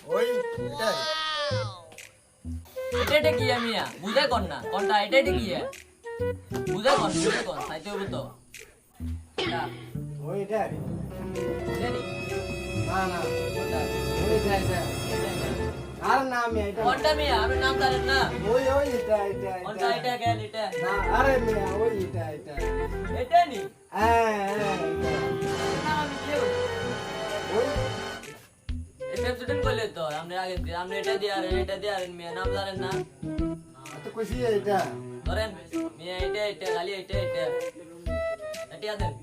ওই এটাই এটা কি মিয়া বুঝাই কর না কোনটা এটা কি বুঝাই কর সাইতে হবে তো এটা ওই এটাই জানি না না কোনটা ওই এটাই আর নাম এটা কোনটা মিয়া আমি নাম জানেন না ওই ওই এটা কোনটা এটা কেন এটা না আরে মিয়া ওই এটা এটা নি হ্যাঁ নাম আমি কি ওই এটা স্টুডেন্ট কইলে তো আমরা আগে আমরা এটা দিয়ে আর মিয়া নাম জানেন না তো খুশি এটা ধরেন মিয়া এটা খালি এটা এটা দেন